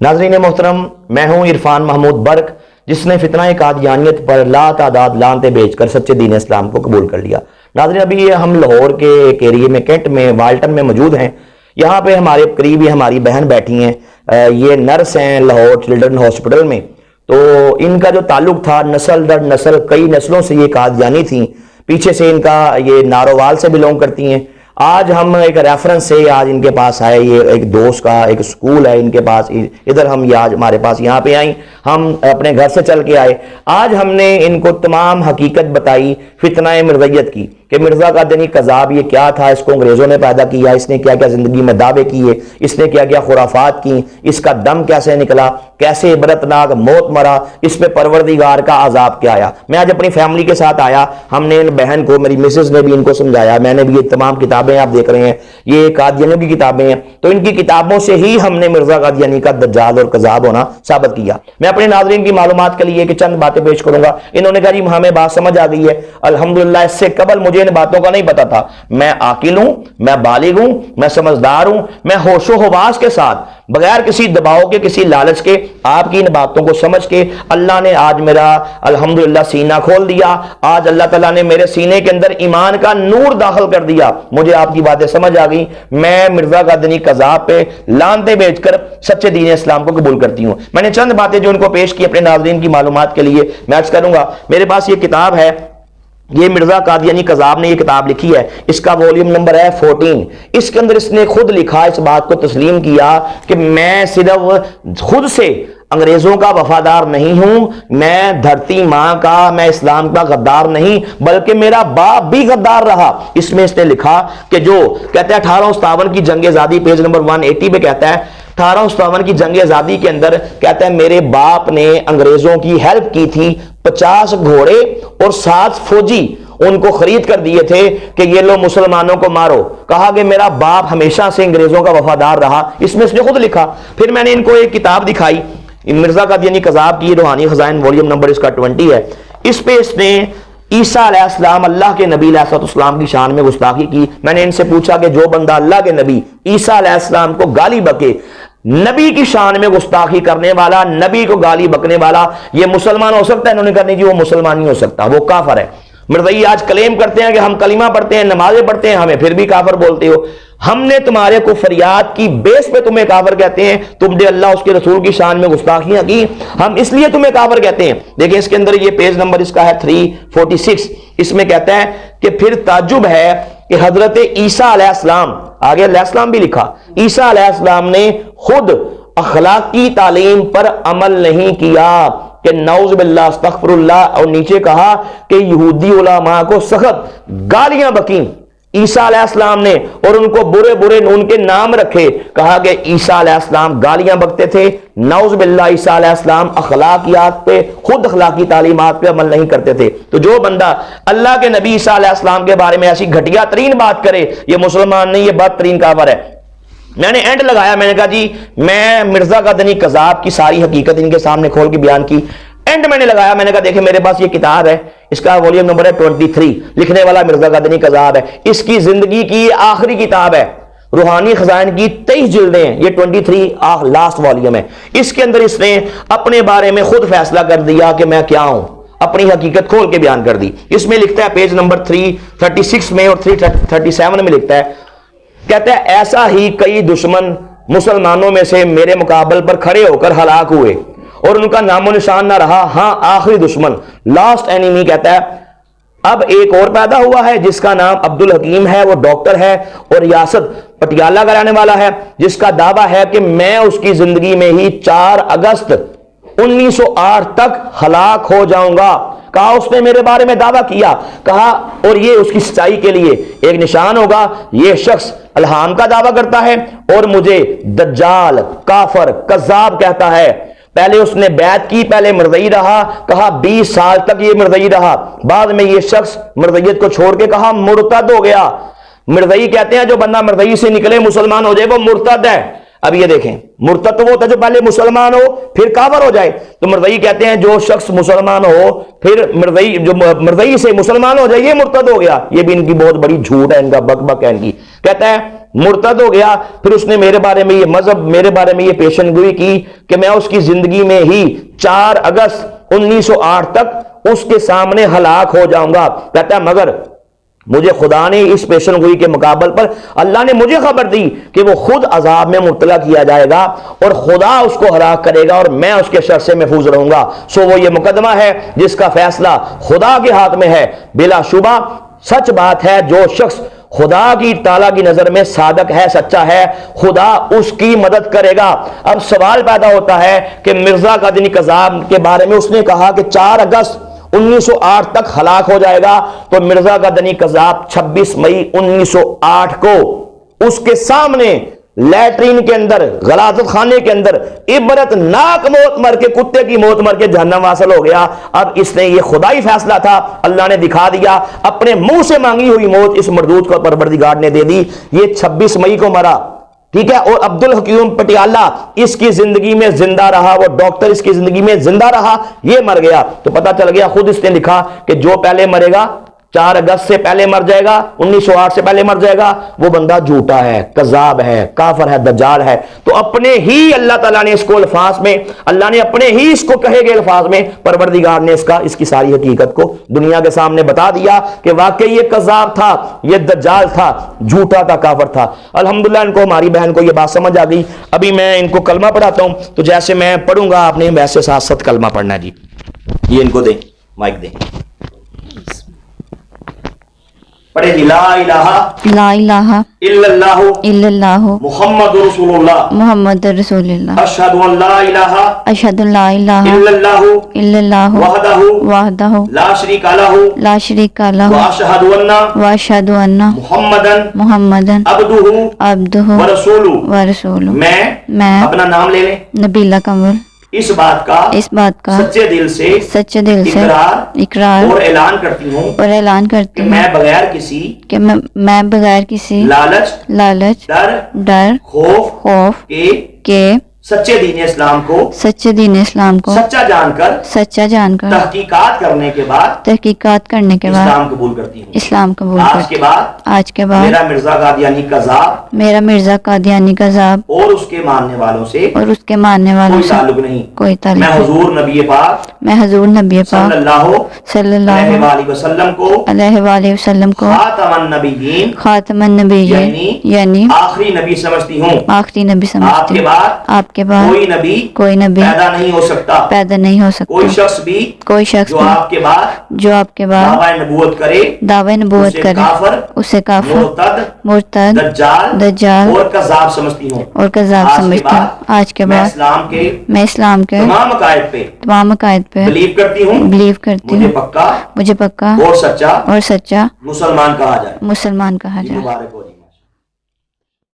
नाज़रीन मोहतरम, मैं हूं इरफान महमूद बर्क, जिसने फितना कादियानियत पर ला तादाद लानते बेचकर सच्चे दीन इस्लाम को कबूल कर लिया। नाज़रीन, अभी हम लाहौर के एक एरिए में कैंट में वाल्टन में मौजूद हैं। यहाँ पे हमारे करीब ही हमारी बहन बैठी हैं, ये नर्स हैं लाहौर चिल्ड्रन हॉस्पिटल में। तो इनका जो ताल्लुक था नस्ल दर नस्ल, कई नस्लों से ये कादियानी थी, पीछे से इनका ये नारोवाल से बिलोंग करती हैं। आज हम एक रेफरेंस से आज इनके पास आए, ये एक दोस्त का एक स्कूल है इनके पास, इधर हम ये आज हमारे पास यहाँ पे आई, हम अपने घर से चल के आए। आज हमने इनको तमाम हकीकत बताई फितना मिर्ज़ैयत की, कि मिर्ज़ा कादियानी कज़ाब ये क्या था, इसको अंग्रेज़ों ने पैदा किया, इसने क्या क्या ज़िंदगी में दावे किए, इसने क्या क्या खुराफात की, इसका दम कैसे निकला, कैसे इबरतनाक मौत मरा, इस पे परवरदिगार का अजाब क्या आया। मैं आज अपनी फैमिली के साथ आया, हमने इन बहन को, मेरी मिसेज ने भी इनको समझाया, मैंने भी ये तमाम किताबें आप देख रहे हैं, ये कादियानियों की किताबें हैं, तो इनकी किताबों से ही हमने मिर्ज़ा कादियानी का दज्जाल और कज़ाब होना साबित किया। मैं अपने नाज़रीन की मालूमात के लिए कि चंद बातें पेश करूंगा। इन्होंने कहा जी हमें बात समझ आ गई है, अल्हम्दुलिल्लाह, इससे कबल मुझे इन बातों का नहीं पता था। मैं आकिल हूं, मैं बालिग हूं, मैं समझदार हूं, मैं होशो हवास के साथ बगैर किसी दबाव के, किसी लालच के, आपकी इन बातों को समझ के अल्लाह ने आज मेरा अल्हम्दुलिल्लाह सीना खोल दिया। आज अल्लाह ताला ने मेरे सीने के अंदर ईमान का नूर दाखिल कर दिया, मुझे आपकी बातें समझ आ गई। मैं मिर्ज़ा कादियानी कज़ाब पे लानते बेचकर सच्चे दीन इस्लाम को कबूल करती हूं। मैंने चंद बातें जो इनको पेश की अपने नाज़रीन की मालूमात के लिए मैं अर्ज़ करूंगा। मेरे पास ये किताब है, ये मिर्ज़ा कादियानी कज़ाब ने ये किताब लिखी है, इसका वॉल्यूम नंबर है 14। इसके अंदर इसने खुद लिखा, इस बात को तस्लीम किया कि मैं सिर्फ खुद से अंग्रेजों का वफादार नहीं हूं, मैं धरती मां का, मैं इस्लाम का गद्दार नहीं, बल्कि मेरा बाप भी गद्दार रहा। इसमें इसने लिखा कि जो कहते हैं 1857 की जंग आजादी, पेज नंबर 180 पे कहता है 1857 की जंग आजादी के अंदर कहता है मेरे बाप ने अंग्रेजों की हेल्प की थी, 50 घोड़े और 7 फौजी उनको खरीद कर दिए थे कि ये लो मुसलमानों को मारो। कहा कि मेरा बाप हमेशा से अंग्रेजों का वफादार रहा। इसमें इसने खुद लिखा। फिर मैंने इनको एक किताब दिखाई, मिर्ज़ा कादियानी कज़ाब की रूहानी खज़ाइन, वॉल्यूम नंबर इसका 20 है। इस पे इसने ईसा अलैहिस्सलाम, अल्लाह के नबी अलैहिस्सलाम की शान में गुस्ताखी की। मैंने इनसे पूछा कि जो बंदा अल्लाह के नबी ईसा अलैहिस्सलाम को गाली बके, नबी की शान में गुस्ताखी करने वाला, नबी को गाली बकने वाला, ये मुसलमान हो सकता है? इन्होंने कहा नहीं जी, वो मुसलमान नहीं हो सकता, वो काफर है। मिर्ज़ाई आज क्लेम करते हैं कि हम कलीमा पढ़ते हैं, नमाजें पढ़ते हैं, हमें फिर भी काफर बोलते हो। हमने तुम्हारे को फरियाद की बेस पे तुम्हें काफर कहते हैं, तुमने अल्लाह उसके रसूल की शान में गुस्ताखियां की, हम इसलिए तुम्हें काफर कहते हैं। देखिए इसके अंदर ये पेज नंबर इसका है 346। इसमें कहता है कि फिर ताज्जुब है कि हजरत ईसा अलैहिस्सलाम, आगे अलैहिस्सलाम भी लिखा, ईसा अलैहिस्सलाम ने खुद अखलाकी तालीम पर अमल नहीं किया कि नऊज़ बिल्लाह अस्तग़फिरुल्लाह, और नीचे कहा कि यहूदी उलमा को सख्त गालियां बकी ईसा अलैहिस्सलाम ने और उनको बुरे बुरे उनके नाम रखे। कहा कि ईसा अलैहिस्सलाम गालियां बकते थे, नऊज़ बिल्लाह ईसा अलैहिस्सलाम अखलाकियात पे, खुद अखलाकी तालीमात पे अमल नहीं करते थे। तो जो बंदा अल्लाह के नबी ईसा अलैहिस्सलाम के बारे में ऐसी घटिया तरीन बात करे, ये मुसलमान नहीं, ये बदतरीन काफिर है। मैंने एंड लगाया, मैंने कहा जी मैं मिर्ज़ा कादियानी कज़ाब की सारी हकीकत इनके सामने खोल के बयान की। एंड मैंने लगाया, मैंने कहा देखे मेरे पास ये किताब है, इसका वॉल्यूम नंबर है 23, लिखने वाला मिर्ज़ा कादियानी कज़ाब है, इसकी जिंदगी की आखिरी किताब है, रूहानी खजाइन की 23 जिल्दें हैं, ये 23 लास्ट वॉल्यूम है। इसके अंदर इसने अपने बारे में खुद फैसला कर दिया कि मैं क्या हूं, अपनी हकीकत खोल के बयान कर दी। इसमें लिखता है पेज नंबर 336 में और 337 में लिखता है, कहता है ऐसा ही कई दुश्मन मुसलमानों में से मेरे मुकाबले पर खड़े होकर हलाक हुए और उनका नामो निशान ना रहा। हाँ, आखिरी दुश्मन, लास्ट एनिमी, कहता है अब एक और पैदा हुआ है जिसका नाम अब्दुल हकीम है, वो डॉक्टर है और रियासत पटियाला का रहने वाला है, जिसका दावा है कि मैं उसकी जिंदगी में ही 4 अगस्त 1908 तक हलाक हो जाऊंगा। कहा उसने मेरे बारे में दावा किया, कहा और ये उसकी सच्चाई के लिए एक निशान होगा। ये शख्स अल्हाम का दावा करता है और मुझे दज्जाल, काफर, कज़्ज़ाब कहता है। पहले उसने बैत की, पहले मिर्ज़ई रहा, कहा 20 साल तक ये मिर्ज़ई रहा, बाद में ये शख्स मिर्ज़ईयत को छोड़ के कहा मुर्तद हो गया। मिर्ज़ई कहते हैं जो बंदा मिर्ज़ई से निकले मुसलमान हो जाए वो मुर्तद है। अब ये देखें, मुर्तद तो वो होता है जो पहले मुसलमान हो फिर काफिर हो जाए। तो मिर्ज़ई कहते हैं जो शख्स मुसलमान हो फिर मिर्ज़ई, जो मिर्ज़ई से मुसलमान हो जाए ये मुर्तद हो गया। ये भी इनकी बहुत बड़ी झूठ है, इनका बक बक है इनकी। कहता है مرتد ہو گیا. پھر اس نے میرے بارے میں یہ مذہب، میرے بارے میں یہ پیشن گوئی کی کہ میں اس کی زندگی میں ہی 4 اگست 1908 تک اس کے سامنے ہلاک ہو جاؤں گا. کہتا ہے مگر مجھے خدا نے اس پیشن گوئی کے مقابل پر اللہ نے مجھے خبر دی کہ وہ خود عذاب میں مبتلا کیا جائے گا اور خدا اس کو ہلاک کرے گا اور میں اس کے شر سے محفوظ رہوں گا. سو وہ یہ مقدمہ ہے جس کا فیصلہ خدا کے ہاتھ میں ہے. بلا شبہ سچ بات ہے، جو شخص خدا کی تعالیٰ کی نظر میں صادق ہے، سچا ہے، خدا اس کی مدد کرے گا. اب سوال پیدا ہوتا ہے کہ مرزا قادیانی کذاب کے بارے میں اس نے کہا کہ 4 اگست 1908 تک ہلاک ہو جائے گا، تو مرزا قادیانی کذاب 26 مئی 1908 کو اس کے سامنے لیٹرین کے اندر، غلاظت خانے کے اندر عبرت ناک موت مر کے، کتے کی موت مر کے جہنم واصل ہو گیا. اب اس نے، یہ خدائی فیصلہ تھا، اللہ نے دکھا دیا، اپنے منہ سے مانگی ہوئی موت اس مردود کو پروردگار نے دے دی. یہ 26 مئی کو مرا، ٹھیک ہے. اور عبد الحکیم پٹیالہ اس کی زندگی میں زندہ رہا، وہ ڈاکٹر اس کی زندگی میں زندہ رہا، یہ مر گیا. تو پتہ چل گیا، خود اس نے لکھا کہ جو پہلے مرے گا، 4 اگست سے پہلے مر جائے گا، 1908 سے پہلے مر جائے گا، وہ بندہ جھوٹا ہے، کذاب ہے، کافر ہے، دجال ہے. تو اپنے ہی اللہ تعالیٰ نے اس کو الفاظ میں، اللہ نے اپنے ہی اس کو کہے گئے الفاظ میں پروردگار نے اس کی ساری حقیقت کو دنیا کے سامنے بتا دیا کہ واقعی یہ کذاب تھا، یہ دجال تھا، جھوٹا تھا، کافر تھا. الحمدللہ ان کو، ہماری بہن کو یہ بات سمجھ آ گئی. ابھی میں ان کو کلمہ پڑھاتا ہوں، تو جیسے میں پڑھوں گا آپ نے ویسے ساتھ ساتھ کلمہ پڑھنا ہے. جی یہ ان کو دیں، مائک دیں، پڑھے جی. لا الہ الا اللہ محمد رسول اللہ محمد رسول اللہ اشہد ان لا الہ اشہد ان لا الہ الا اللہ وحدہ لا شریک لہ لا شریک لہ واشہد ان محمدً عبدہ ورسولہ. میں اپنا نام لے لیں. نبیلہ قمر اس بات کا سچے دل سے اقرار اور اعلان کرتی ہوں کہ میں بغیر کسی لالچ ڈر خوف کے سچے دین اسلام کو سچا جان کر تحقیقات کرنے کے بعد اسلام قبول کرتی ہوں. آج کے بعد میرا مرزا قادیانی کذاب اور اس کے ماننے والوں سے کوئی تعلق نہیں. میں حضور نبی پاک صلی اللہ علیہ وآلہ وسلم کو خاتم النبیین یعنی آخری نبی سمجھتی ہوں. آپ کے بعد کوئی نبی پیدا نہیں ہو سکتا. کوئی شخص بھی جو آپ کے بعد دعوی نبوت کرے اسے کافر، مرتد، دجال اور کذاب سمجھتی ہوں. آج کے بعد میں اسلام کے تمام عقائد پہ بلیو کرتی ہوں. مجھے پکا اور سچا مسلمان کہا جائے.